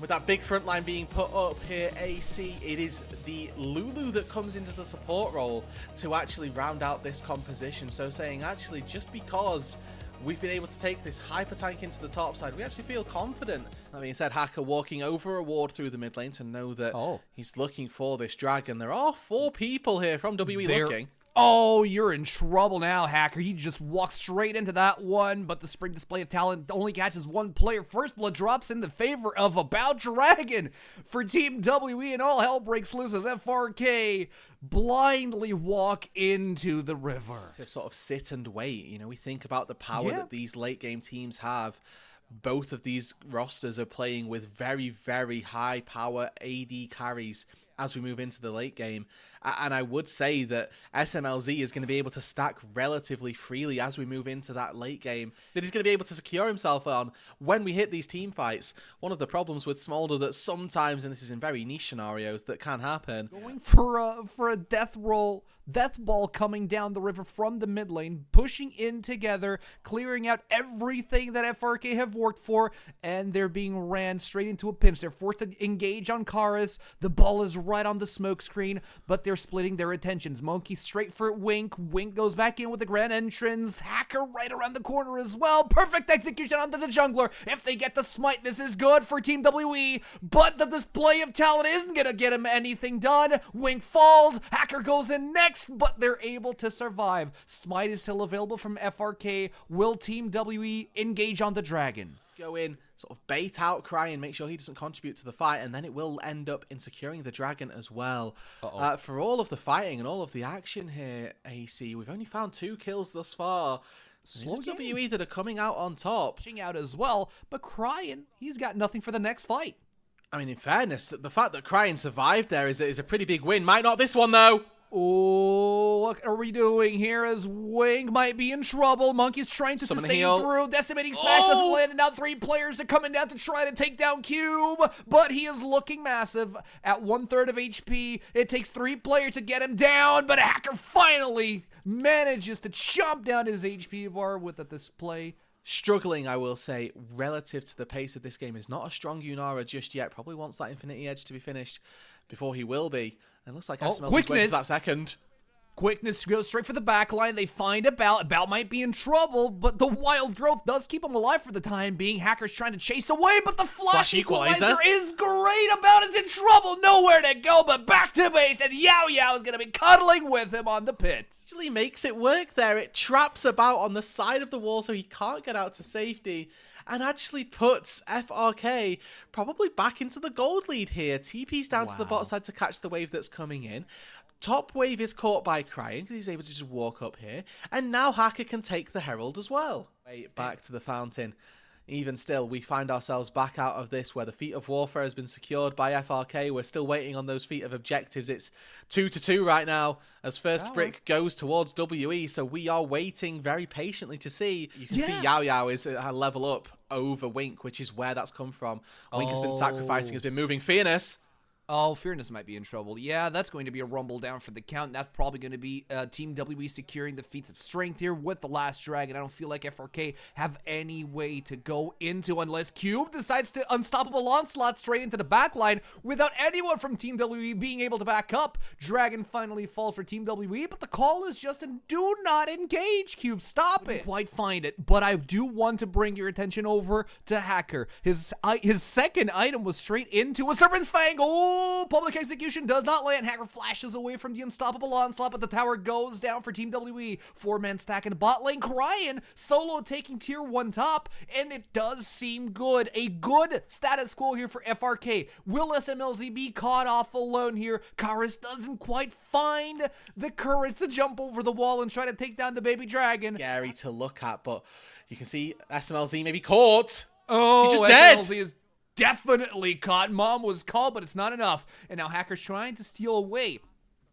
With that big front line being put up here, AC, it is the Lulu that comes into the support role to actually round out this composition. So saying, actually, just because we've been able to take this hyper tank into the top side, we actually feel confident. That being said, Hacker walking over a ward through the mid lane to know that he's looking for this dragon. There are 4 people here from WE looking. Oh, you're in trouble now, Hacker. You just walk straight into that one, but the spring display of talent only catches 1 player. First blood drops in the favor of About Dragon for Team WE, and all hell breaks loose as FRK blindly walk into the river. To sort of sit and wait. You know, we think about the power that these late game teams have. Both of these rosters are playing with very, very high power AD carries as we move into the late game. And I would say that SMLZ is going to be able to stack relatively freely as we move into that late game, that he's going to be able to secure himself on when we hit these team fights. One of the problems with Smolder that sometimes, and this is in very niche scenarios, that can happen. Going for a death roll, death ball coming down the river from the mid lane, pushing in together, clearing out everything that FRK have worked for, and they're being ran straight into a pinch. They're forced to engage on Karis. The ball is right on the smoke screen, but they're splitting their attentions. Monkey straight for Wink. Wink goes back in with the grand entrance. Hacker right around the corner as well. Perfect execution onto the jungler. If they get the smite, this is good for Team WE, but the display of talent isn't going to get him anything done. Wink falls. Hacker goes in next, but they're able to survive. Smite is still available from FRK. Will Team WE engage on the dragon? Go in, sort of bait out Cry and make sure he doesn't contribute to the fight, and then it will end up in securing the dragon as well. For all of the fighting and all of the action here, AC, we've only found 2 kills thus far. Slow WE that are coming out on top. Out as well, but Crying, he's got nothing for the next fight. I mean, in fairness, the fact that Crying survived there is a pretty big win. Might not this one, though. Oh, what are we doing here as Wing might be in trouble? Monkey's trying to sustain through. Decimating Smash doesn't land, and now 3 players are coming down to try to take down Cube, but he is looking massive at 1/3 of HP. It takes 3 players to get him down, but Hacker finally manages to chomp down his HP bar with a display. Struggling, I will say, relative to the pace of this game. Is not a strong Yunara just yet. Probably wants that Infinity Edge to be finished before he will be. And looks like SMLZ wins that second. Quickness goes straight for the back line. They find About. About might be in trouble, but the wild growth does keep him alive for the time being. Hacker's trying to chase away, but the flash equalizer is great. About is in trouble. Nowhere to go but back to base, and Yao Yao is going to be cuddling with him on the pit. Actually makes it work there. It traps About on the side of the wall so he can't get out to safety, and actually puts FRK probably back into the gold lead here. TP's down to the bot side to catch the wave that's coming in. Top wave is caught by Crying because he's able to just walk up here. And now Hacker can take the Herald as well. Back to the fountain. Even still, we find ourselves back out of this where the Feat of Warfare has been secured by FRK. We're still waiting on those Feat of Objectives. It's 2-2 right now as first brick goes towards WE. So we are waiting very patiently to see. You can see Yao Yao is a level up over Wink, which is where that's come from. Wink has been sacrificing, has been moving Fearness. Oh, Fearness might be in trouble. Yeah, that's going to be a rumble down for the count. That's probably going to be Team WE securing the feats of strength here with the last dragon. I don't feel like FRK have any way to go into unless Cube decides to unstoppable onslaught straight into the backline without anyone from Team WE being able to back up. Dragon finally falls for Team WE, but the call is just do not engage, Cube. Stop it. Quite find it, but I do want to bring your attention over to Hacker. His second item was straight into a Serpent's Fang. Public execution does not land. Hacker flashes away from the unstoppable onslaught, but the tower goes down for Team WE. 4-man stack in the bot lane. Crying solo taking tier 1 top, and it does seem good. A good status quo here for FRK. Will SMLZ be caught off alone here? Karis doesn't quite find the courage to jump over the wall and try to take down the baby dragon. Scary to look at, but you can see SMLZ may be caught. Oh, he's just dead. SMLZ is definitely caught. Mom was called, but it's not enough. And now Hacker's trying to steal away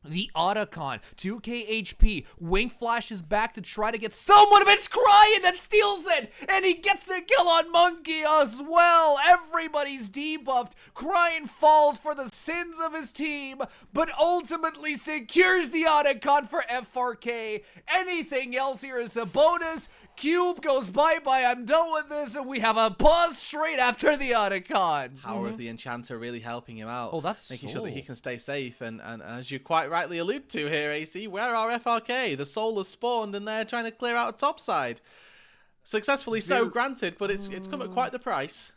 the Otacon. 2k HP. Wink flashes back to try to get someone, but it's Crying that steals it. And he gets a kill on Monkey as well. Everybody's debuffed. Crying falls for the sins of his team, but ultimately secures the Otacon for FRK. Anything else here is a bonus. Cube goes bye-bye, I'm done with this, and we have a pause straight after the Otacon. Power of the Enchanter really helping him out. Oh, that's making soul. sure that he can stay safe. And as you quite rightly allude to here, AC, where are FRK? The soul has spawned and they're trying to clear out a topside. Successfully so, granted, but it's come at quite the price.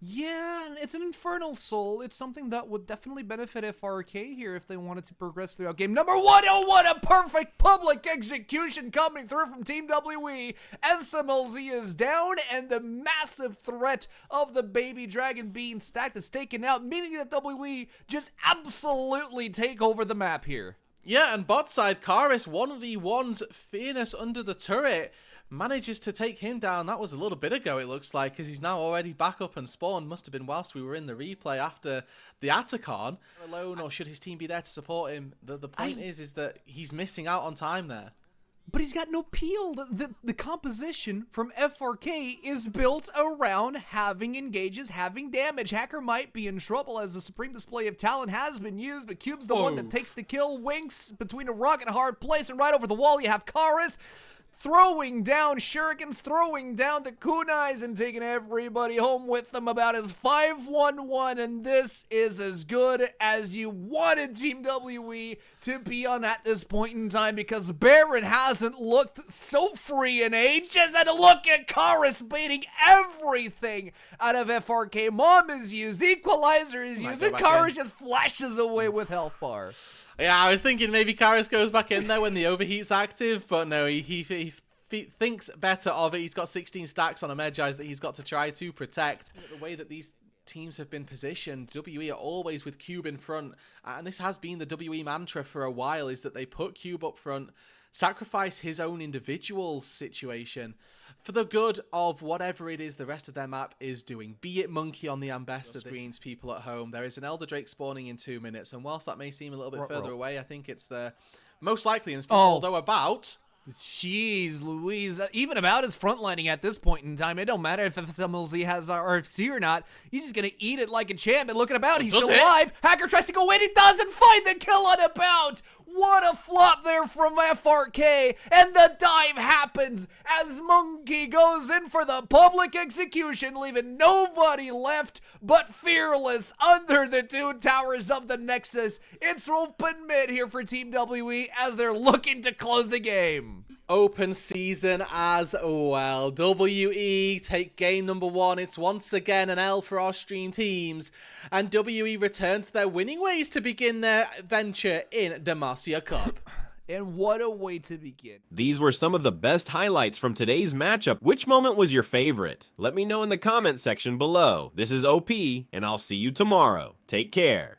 Yeah, it's an Infernal Soul. It's something that would definitely benefit FRK here if they wanted to progress throughout game number 1. Oh, what a perfect public execution coming through from Team WE. SMLZ is down, and the massive threat of the baby dragon being stacked is taken out, meaning that WE just absolutely take over the map here. Yeah, and bot side, Karis 1v1's Fierceness under the turret. Manages to take him down. That was a little bit ago, it looks like, because he's now already back up and spawned. Must have been whilst we were in the replay after the Atacon. Alone, or should his team be there to support him? The point is that he's missing out on time there. But he's got no peel. The composition from FRK is built around having engages, having damage. Hacker might be in trouble as the supreme display of talent has been used, but Cube's the one that takes the kill. Winks between a rock and a hard place, and right over the wall you have Karis throwing down shurikens, throwing down the kunais, and taking everybody home with them about his 5-1-1, and this is as good as you wanted Team WE to be on at this point in time, because Baron hasn't looked so free in ages, and look at Karis baiting everything out of FRK. Mom is used, Equalizer is used, and Karis just flashes away with health bar. Yeah, I was thinking maybe Karis goes back in there when the overheat's active, but no, he thinks better of it. He's got 16 stacks on a Medjai's that he's got to try to protect. The way that these teams have been positioned, WE are always with Cube in front, and this has been the WE mantra for a while, is that they put Cube up front, sacrifice his own individual situation for the good of whatever it is the rest of their map is doing. Be it Monkey on the Ambassador screens, people at home. There is an Elder Drake spawning in 2 minutes, and whilst that may seem a little bit further away, I think it's the most likely instance, although about... Jeez Louise, even about his frontlining at this point in time, it don't matter if FMLZ has RFC or not, he's just gonna eat it like a champ, and looking about, he's still alive. Hacker tries to go in, he doesn't find the kill on about. What a flop there from FRK, and the dive happens as Monkey goes in for the public execution, leaving nobody left but Fearless under the 2 towers of the Nexus. It's open mid here for Team WE as they're looking to close the game. Open season as well. WE take game number 1. It's once again an L for our stream teams. And WE return to their winning ways to begin their venture in Demacia Cup. And what a way to begin. These were some of the best highlights from today's matchup. Which moment was your favorite? Let me know in the comment section below. This is OP, and I'll see you tomorrow. Take care.